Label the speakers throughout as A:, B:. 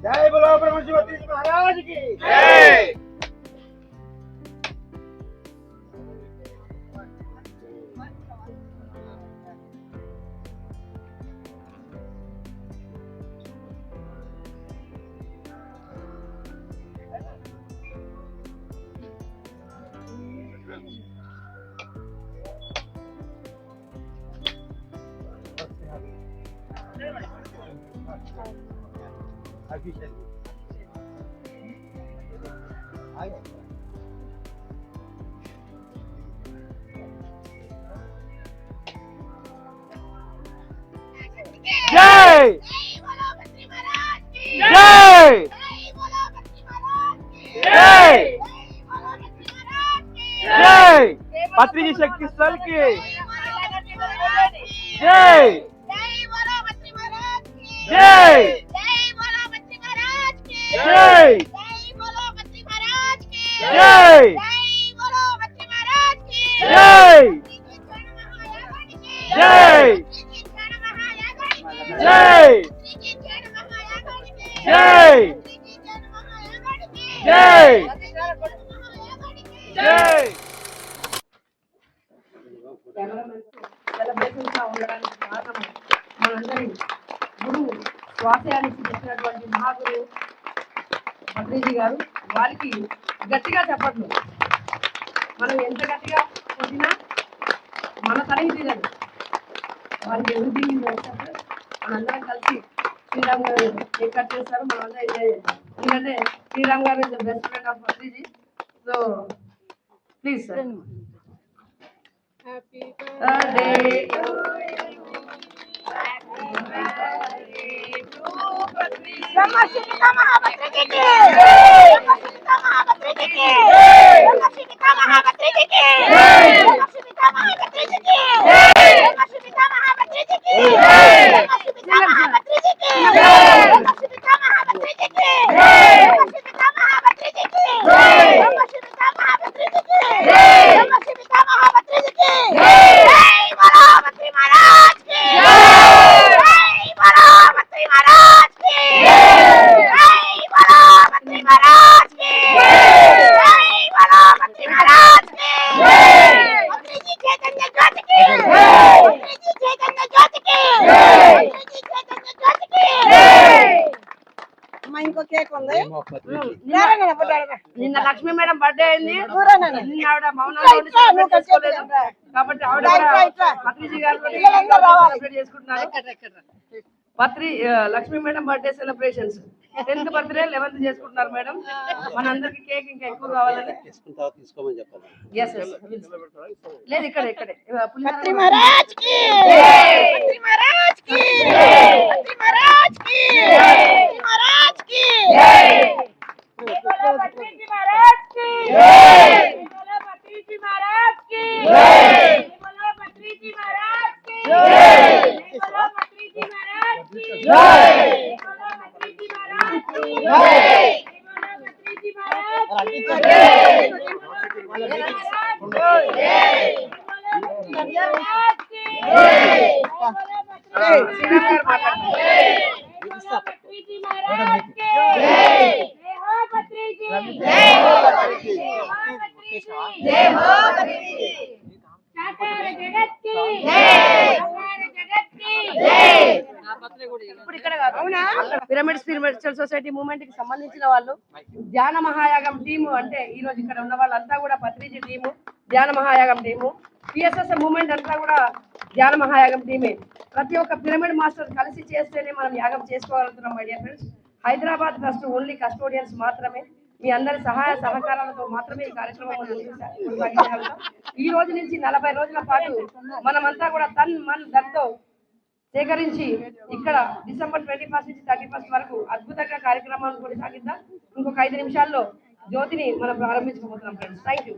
A: जय बोलो ब्रह्म शिवती महाराज की जय। जय जय जय पत्री जी शक्ति स्थल की जय जय जय जय जय जय जय जय जय जय
B: సెలబ్రేషన్స్ గా ఉండడానికి కారణం మనందరి గురువు స్వాస్థ్యానికి చెప్పినటువంటి మహాగురు పత్రిజీ గారు. వారికి గట్టిగా చెప్పట్లు. మనం ఎంత గట్టిగా కొట్టినా మన తనిఖీ తీరదు. వారికి ఎవ్రీథింగ్ మనందరం కలిసి శ్రీరామ్ గారు కేక్ కట్ చేస్తారు. మనందరం ఎంజాయ్ చేస్తాం. ఎందుకంటే శ్రీరామ్ గారు is the best friend of Patriji. So please sir. Happy birthday to you. Happy birthday to Patri. Namashita Mahapatriji ki. Namashita Mahapatriji ki. Namashita Mahapatriji ki. Namashita Mahapatriji ki. Namashita Mahapatriji ki. Namashita Mahapatriji ki. Namashita Mahapatriji ki. Namashita Mahapatriji ki. Namashita Mahapatriji ki. Namashita Mahapatriji ki. जय बोलो मंत्री महाराज की जय बोलो मंत्री महाराज की जय बोलो मंत्री महाराज की जय बोलो मंत्री महाराज की मंत्री जी चैतन्य ज्योति की मंत्री जी चैतन्य ज्योति की मंत्री जी चैतन्य ज्योति की అమ్మ ఇంకో కేక్ ఉంది. నిన్న లక్ష్మీ మేడం బర్త్డే అయింది. నిన్న ఆవిడ మౌనంగా కాబట్టి ఆవిడ పత్రిజీ గారు సెలబ్రేట్ చేసుకుంటున్నారు. Lakshmi madam birthday celebrations 10th birthday 11th చేసుకుంటున్నారు మేడం. మనందరికి కేక్ ఇంకా ఎక్కువ కావాలని తీసుకోమని చెప్పాలి. లేదు ఇక్కడే పత్రి మహారాజ్ కి పత్రి మహారాజ్ కి పత్రి మహారాజ్ కి పత్రి మహారాజ్ కి बोलो पत्रिजी महाराज की जय बोलो पत्रिजी महाराज की जय बोलो पत्रिजी महाराज की जय बोलो पत्रिजी महाराज की जय बोलो पत्रिजी महाराज की जय बोलो पत्रिजी महाराज की जय बोलो पत्रिजी महाराज की जय बोलो पत्रिजी महाराज की जय पत्रिजी जय हो पत्रिजी जय हो पत्रिजी साकार जगत की जय साकार जगत की जय ఇప్పుడు ఇక్కడ కాదు పిరమిడ్ స్పిరిచువల్ సొసైటీ మూవ్మెంట్ కి సంబంధించిన వాళ్ళు ధ్యాన మహాయాగం టీము అంటే ఈ రోజు ఇక్కడ ఉన్న వాళ్ళంతా కూడా పత్రిజీ టీము ధ్యాన మహాయాగం టీము పిఎస్ఎస్ మూవ్మెంట్ అంతా కూడా ధ్యాన మహాయాగం టీమే. ప్రతి ఒక్క పిరమిడ్ మాస్టర్ కలిసి చేస్తేనే మనం యాగం చేసుకోగలుగుతున్నాం. My dear friends, Hyderabad trust only custodians మాత్రమే. మీ అందరి సహాయ సహకారాలతో మాత్రమే ఈ కార్యక్రమం కొనసాగించగలుగుతాం. ఈ రోజు నుంచి 40 రోజుల పాటు మనమంతా కూడా తన్ మన్ ధన్తో సేకరించి ఇక్కడ డిసెంబర్ 21 నుంచి 31 వరకు అద్భుతంగా కార్యక్రమాలను కొనసాగిద్దాం. ఇంకొక 5 నిమిషాల్లో
C: జ్యోతిని మనం ప్రారంభించుకోబోతున్నాం ఫ్రెండ్స్. Thank you.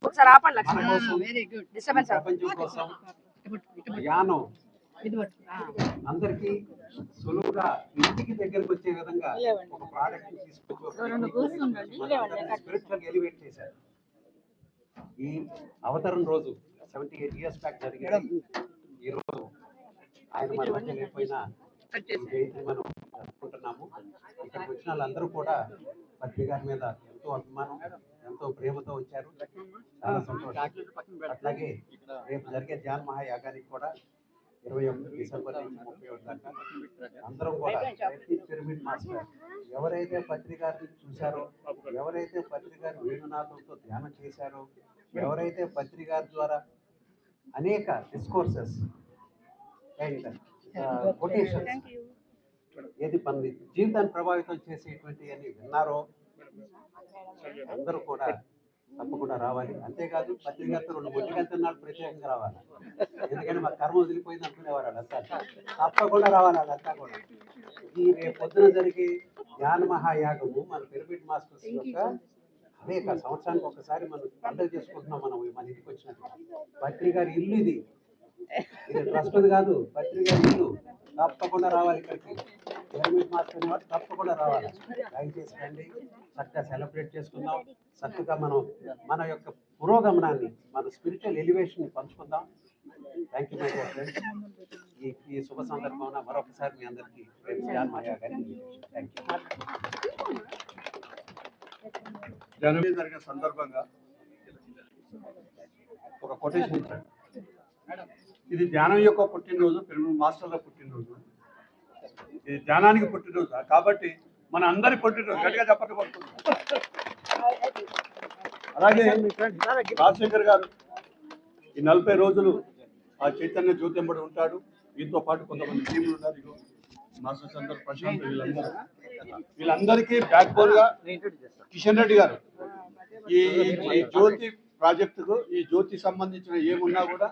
C: ఒకసారి ఆపండి లక్ష్మి. డిస్టర్బెన్స్
D: అందరికి సులువుగా ఇంటికి దగ్గరకు వచ్చే విధంగా ఒక ప్రోడక్ట్ తీసుకొచ్చి ఎలివేట్ చేశారు. ఈ అవతరణ రోజు 78 years బ్యాక్ జరిగిన ఈ రోజు ఆయన మన మధ్య లేకపోయినా జయంతి మనం జరుపుకుంటున్నాము. ఇక్కడికి వచ్చిన వాళ్ళందరూ కూడా పత్రి గారి మీద ఎంతో అభిమానం, ఎంతో ప్రేమతో వచ్చారు. చాలా సంతోషం. అట్లాగే రేపు జరిగే ధ్యాన మహాయాగానికి కూడా 21 డిసెంబర్ నుంచి 31 దాకా అందరం కూడా ప్రతి పిరమిడ్ మాస్టర్ ఎవరైతే పత్రి గారిని చూశారో, ఎవరైతే పత్రి గారి వేణునాథంతో ధ్యానం చేశారో, ఎవరైతే పత్రి గారి ద్వారా అనేక డిస్కోర్సెస్ అండ్ కొటేషన్స్ ఏది మన జీవితాన్ని ప్రభావితం చేసేటువంటి అని విన్నారో అందరూ కూడా తప్పకుండా రావాలి. అంతేకాదు పత్రికతో 2 ముట్టిగంటున్నాడు ప్రత్యేకంగా రావాలి. ఎందుకంటే మా కర్మ వదిలిపోయింది అనుకునేవారు వాళ్ళంతా. తప్పకుండా రావాలి వాళ్ళంతా కూడా. ఈ రేపు పొద్దున జరిగే ధ్యాన మహాయాగము మన పిరమిడ్ మాస్టర్స్ యొక్క అనేక సంవత్సరానికి ఒకసారి మనం పండుగ చేసుకుంటున్నాం. మనం మన ఇంటికి వచ్చినట్టు పత్రి గారి ఇల్లు ఇది ట్రస్ట్ కాదు, పత్రి గారి ఇల్లు. తప్పకుండా రావాలి ఇక్కడికి. పిరమిడ్ మాస్టర్ అనేవారు తప్పకుండా రావాలి. దయచేసి రండి, చక్కగా సెలబ్రేట్ చేసుకుందాం. చక్కగా మనం మన యొక్క పురోగమనాన్ని, మన స్పిరిచువల్ ఎలివేషన్ పంచుకుందాం. Thank you my dear friends. ఈ శుభ సందర్భంలో మరొకసారి మీ అందరికీ
E: జనవరి జరిగిన సందర్భంగా ఒక కొటేషన్ ఇచ్చాడు. ఇది ధ్యానం యొక్క పుట్టినరోజు, పిరమిడ్ మాస్టర్ల పుట్టినరోజు. ఇది ధ్యానానికి పుట్టినరోజు కాబట్టి మన అందరి పుట్టినరోజు గట్టిగా చెప్పట్లు పడుతుంది. అలాగే రాజశేఖర్ గారు ఈ 40 రోజులు ఆ చైతన్య జ్యోతింబడి ఉంటాడు. దీంతో పాటు కొంతమంది టీంలు ఉన్నారు. ఇగో మాస్టర్స్ అందరూ, ప్రశాంత్, వీళ్ళందరికీ బ్యాక్ బోన్ గా కిషన్ రెడ్డి గారు ఈ జ్యోతి ప్రాజెక్టుకు, ఈ జ్యోతి సంబంధించిన ఏమున్నా కూడా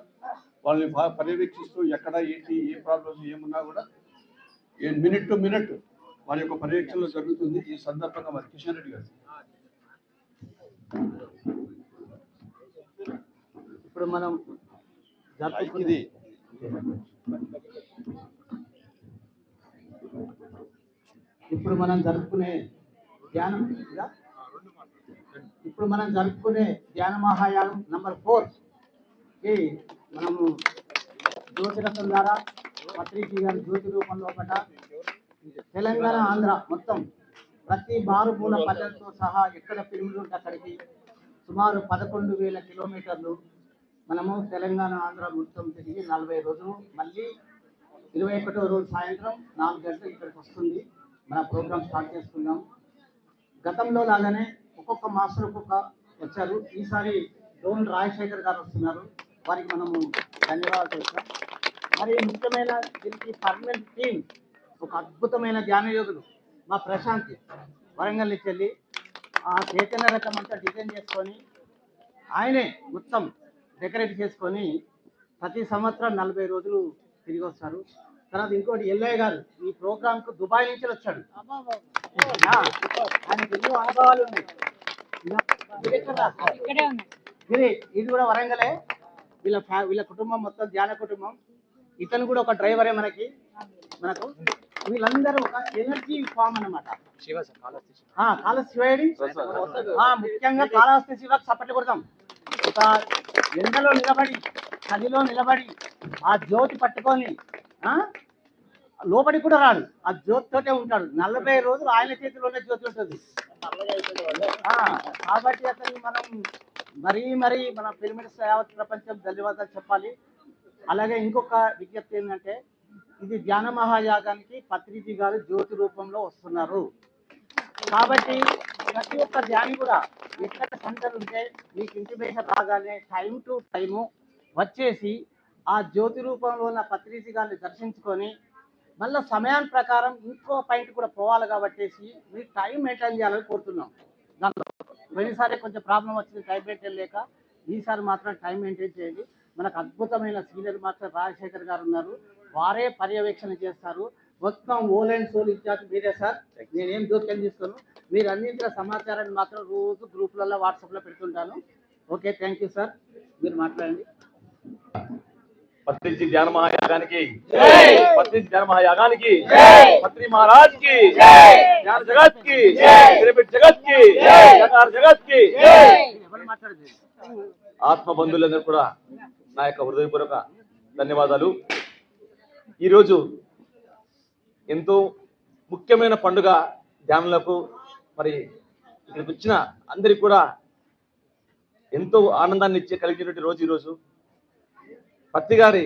E: వాళ్ళని పర్యవేక్షిస్తూ ఎక్కడ ఏంటి ఏ ప్రాబ్లమ్స్ ఏమున్నా కూడా మినిట్ టు మినిట్ వాళ్ళ యొక్క పర్యవేక్షణలో జరుగుతుంది. ఈ సందర్భంగా మరి కిషన్ రెడ్డి గారు
F: ఇప్పుడు మనం జరుపుకునే ధ్యాన మహాయాగం నంబర్ 4కి మనము జ్యోతి రథం ద్వారా పత్రిజీ గారి జ్యోతి రూపంలో పట తెలంగాణ, ఆంధ్ర మొత్తం ప్రతి మారుమూల పల్లెలతో సహా ఎక్కడ పిరమిడ్ ఉంటే అక్కడికి సుమారు 11,000 కిలోమీటర్లు మనము తెలంగాణ, ఆంధ్ర మొత్తం తిరిగి 40 రోజులు, మళ్ళీ 21వ రోజు సాయంత్రం 4 గంటలకు ఇక్కడికి వస్తుంది. మన ప్రోగ్రామ్ స్టార్ట్ చేసుకుందాం. గతంలో లాగానే ఒక్కొక్క మాస్టర్ ఒక్కొక్క వచ్చారు. ఈసారి డోన్ రాజశేఖర్ గారు వస్తున్నారు. వారికి మనము ధన్యవాదాలు చెప్తాం. మరి ముఖ్యమైన దీనికి పర్మనెంట్ టీం ఒక అద్భుతమైన ధ్యాన యోగులు మా ప్రశాంత్ వరంగల్ నుంచి వెళ్ళి ఆ చైతన్య రకం అంతా డిజైన్ చేసుకొని ఆయనే మొత్తం డెకరేట్ చేసుకొని ప్రతి సంవత్సరం 40 రోజులు తిరిగి వస్తారు. తర్వాత ఇంకోటి ఎల్లయ్య గారు ఈ ప్రోగ్రాంకు దుబాయ్ నుంచి వచ్చాడు. ఆయనకు ఎన్నో అనుభవాలు ఉన్నాయి. ఇది కూడా వరంగలే. వీళ్ళ కుటుంబం మొత్తం ధ్యాన కుటుంబం. ఇతను కూడా ఒక డ్రైవరే మనకు వీళ్ళందరూ ఒక ఎనర్జీ ఫామ్ అన్నమాట. కాళహస్తి శివడి ముఖ్యంగా కాళహస్తి శివకు సపట్లు కొడతాం. ఒక ఎండలో నిలబడి, చలిలో నిలబడి ఆ జ్యోతి పట్టుకొని లోపలికి కూడా రాడు, ఆ జ్యోతితోటే ఉంటాడు. 40 రోజులు ఆయన చేతిలోనే జ్యోతి ఉంటుంది. కాబట్టి అతన్ని మనం మరీ మన పిరమిడ్స్ యావత్ ప్రపంచం ధన్యవాదాలు చెప్పాలి. అలాగే ఇంకొక విజ్ఞప్తి ఏంటంటే, ఇది ధ్యాన మహాయాగానికి పత్రిజీ గారు జ్యోతి రూపంలో వస్తున్నారు. కాబట్టి ప్రతి ఒక్క ధ్యాని కూడా ఎక్కడ సెంటర్ ఉంటే మీకు ఇంటిమేషన్ రాగానే టైం టు టైము వచ్చేసి ఆ జ్యోతి రూపంలో ఉన్న పత్రిజీ గారిని దర్శించుకొని మళ్ళీ సమయాన్ని ప్రకారం ఇంకో పాయింట్ కూడా పోవాలి. కాబట్టి మీరు టైం మెయింటైన్ చేయాలని కోరుతున్నాం. దాంట్లో పోయినసారి కొంచెం ప్రాబ్లం వచ్చింది, టైం మెయింటైన్ లేక. ఈసారి మాత్రం టైం మెయింటైన్ చేయండి. మనకు అద్భుతమైన సీనియర్ మాస్టర్ రాజశేఖర్ గారు ఉన్నారు. వారే పర్యవేక్షణ చేస్తారు. మొత్తం ఓల్ అండ్ సోల్ ఇన్ఛార్జ్ మీరే సార్. నేనేం జోక్యం తీసుకోను. మీరు అందించిన సమాచారాన్ని మాత్రం రోజు గ్రూప్లలో వాట్సాప్లో పెడుతుంటాను. Okay, thank you sir. మీరు మాట్లాడండి.
G: పత్రిజీ ధ్యాన మహాయాగానికి పత్రిజీ ధ్యాన మహాయాగానికి పత్రి మహారాజ్ కి జ్ఞాన జగత్ కి పిరమిడ్ జగత్ కి జగత్ కి ఆత్మ బంధువులందరూ కూడా నా యొక్క హృదయపూర్వక ధన్యవాదాలు. ఈరోజు ఎంతో ముఖ్యమైన పండుగ ధ్యానులకు. మరి ఇక్కడికి వచ్చిన అందరికి కూడా ఎంతో ఆనందాన్ని కలిగినటువంటి రోజు ఈరోజు. పత్రి గారి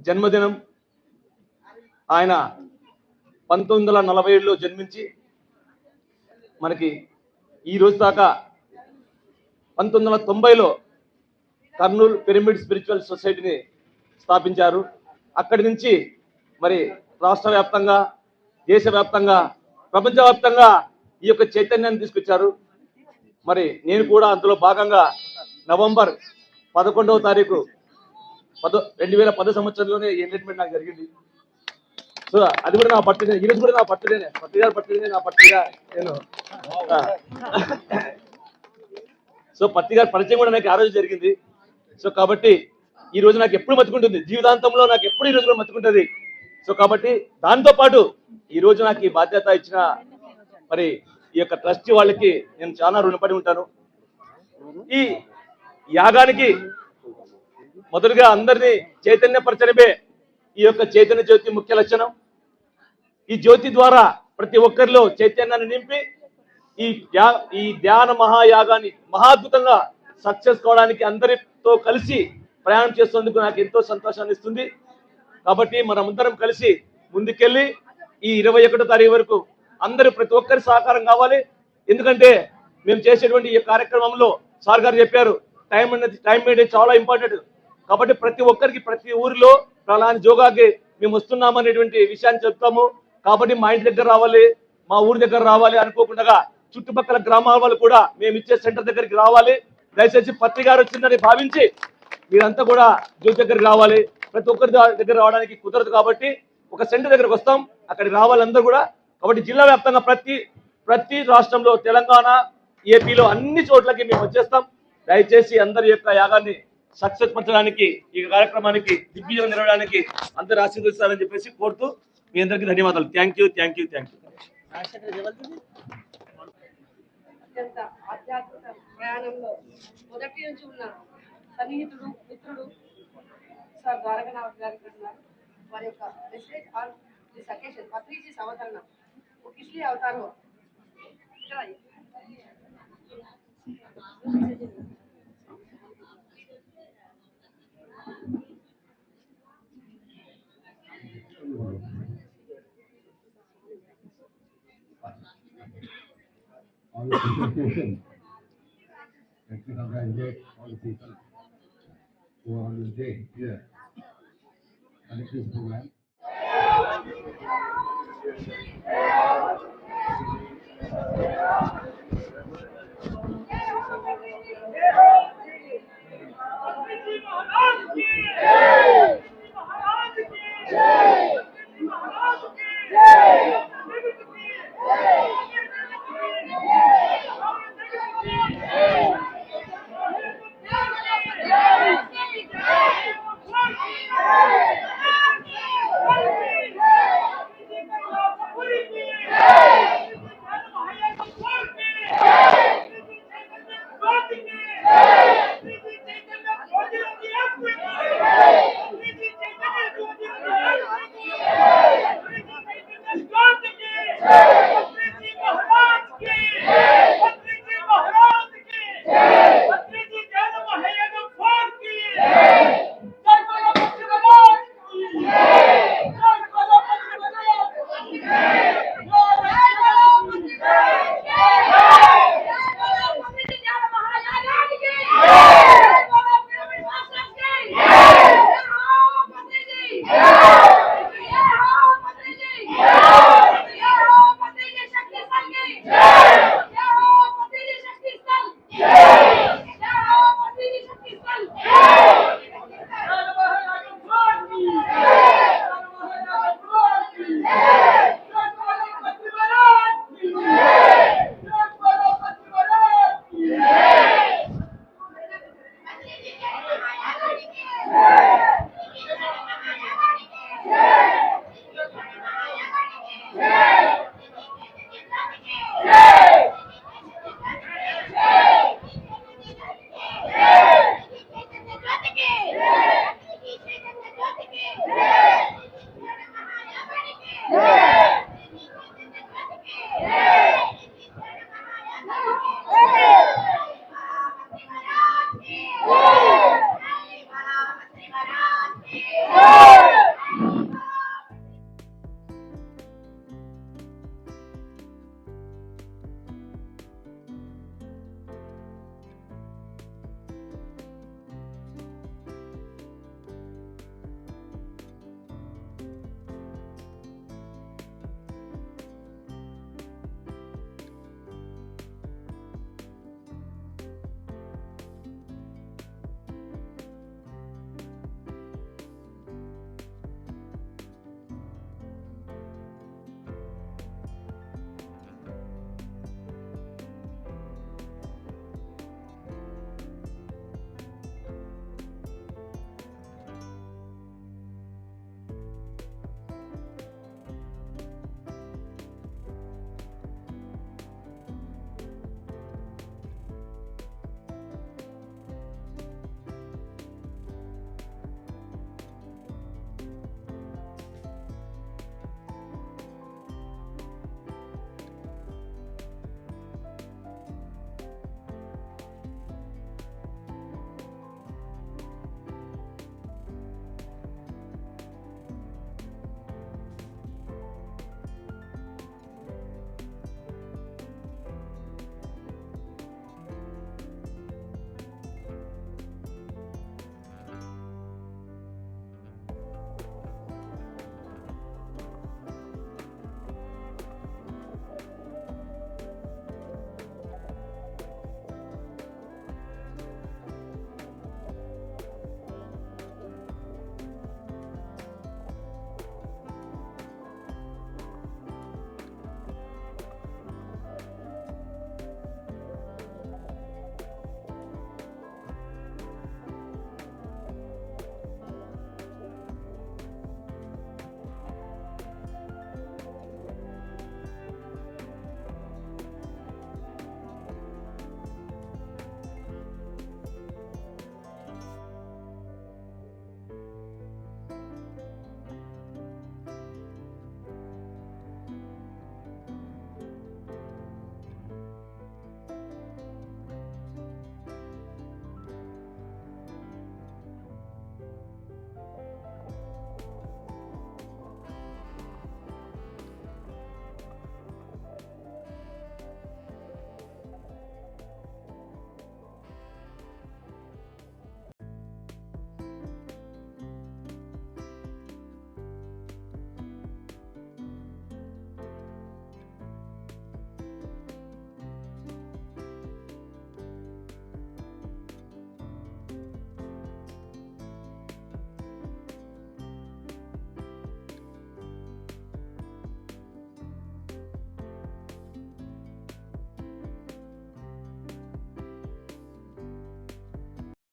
G: జన్మదినం. ఆయన 1947లో జన్మించి మనకి ఈ రోజు దాకా 1990లో కర్నూలు పిరమిడ్ స్పిరిచువల్ సొసైటీని స్థాపించారు. అక్కడి నుంచి మరి రాష్ట్ర వ్యాప్తంగా, దేశవ్యాప్తంగా, ప్రపంచవ్యాప్తంగా ఈ యొక్క చైతన్యాన్ని తీసుకొచ్చారు. మరి నేను కూడా అందులో భాగంగా నవంబర్ 11వ తారీఖు 2010 సంవత్సరంలోనే ఎంగేజ్మెంట్ నాకు జరిగింది. సో అది కూడా నా బర్త్డే. ఈరోజు కూడా నా బర్త్డేనే, పత్రి గారి బర్త్డేనే నా బర్త్డేగా నేను. సో పత్రి గారి పరిచయం కూడా నాకు ఆ రోజు జరిగింది. సో కాబట్టి ఈ రోజు నాకు ఎప్పుడు మర్చుకుంటుంది, జీవితాంతంలో నాకు ఎప్పుడు ఈ రోజు కూడా మర్చుకుంటుంది. సో కాబట్టి దాంతోపాటు ఈ రోజు నాకు ఈ బాధ్యత ఇచ్చిన మరి ఈ యొక్క ట్రస్టీ వాళ్ళకి నేను చాలా రుణపడి ఉంటాను. ఈ యాగానికి మొదలుగా అందరినీ చైతన్యపరచడమే ఈ యొక్క చైతన్య జ్యోతి ముఖ్య లక్షణం. ఈ జ్యోతి ద్వారా ప్రతి ఒక్కరిలో చైతన్యాన్ని నింపి ఈ ధ్యాన మహాయాగాన్ని మహాద్భుతంగా సక్సెస్ కావడానికి అందరితో కలిసి ప్రయాణం చేసేందుకు నాకు ఎంతో సంతోషాన్ని ఇస్తుంది. కాబట్టి మనమందరం కలిసి ముందుకెళ్ళి ఈ 21వ తారీఖు వరకు అందరూ ప్రతి ఒక్కరి సహకారం కావాలి. ఎందుకంటే మేము చేసేటువంటి ఈ కార్యక్రమంలో సార్ గారు చెప్పారు, టైం అనేది చాలా ఇంపార్టెంట్. కాబట్టి ప్రతి ఒక్కరికి ప్రతి ఊరిలో ప్రలాని జోగాకి మేము వస్తున్నామనేటువంటి విషయాన్ని చెప్తాము. కాబట్టి మా ఇంటి దగ్గర రావాలి, మా ఊరి దగ్గర రావాలి అనుకోకుండా చుట్టుపక్కల గ్రామాల వాళ్ళు కూడా మేము ఇచ్చే సెంటర్ దగ్గరికి రావాలి. దయచేసి పత్రి గారు వచ్చిందని భావించి మీరంతా కూడా జ్యోతి దగ్గరికి రావాలి. ప్రతి ఒక్కరి దగ్గర రావడానికి కుదరదు కాబట్టి ఒక సెంటర్ దగ్గరకు వస్తాం, అక్కడికి రావాలి అందరూ కూడా. కాబట్టి జిల్లా వ్యాప్తంగా ప్రతి రాష్ట్రంలో, తెలంగాణ, ఏపీలో అన్ని చోట్లకి మేము వచ్చేస్తాం. దయచేసి అందరి యొక్క యాగాన్ని సక్సెస్ పరచడానికి, ఈ కార్యక్రమానికి దిగ్విజయం నిలవడానికి అందరూ ఆశీర్వదిస్తారని చెప్పేసి కోరుతూ మీ అందరికీ ధన్యవాదాలు. Thank you.
C: అత్యంత ఆధ్యాత్మిక ప్రయాణంలో మొదటి నుంచి ఉన్న సన్నిహితుడు, మిత్రుడు సార్ ద్వారకనాథ్ గారు ఉన్నారు. వారి యొక్క message on this occasion Patriji అవతరణ वो किस लिए अवतार हुआ?
H: All the presentation. Let me congratulate all the people who are on this day here and this program.
B: जय हो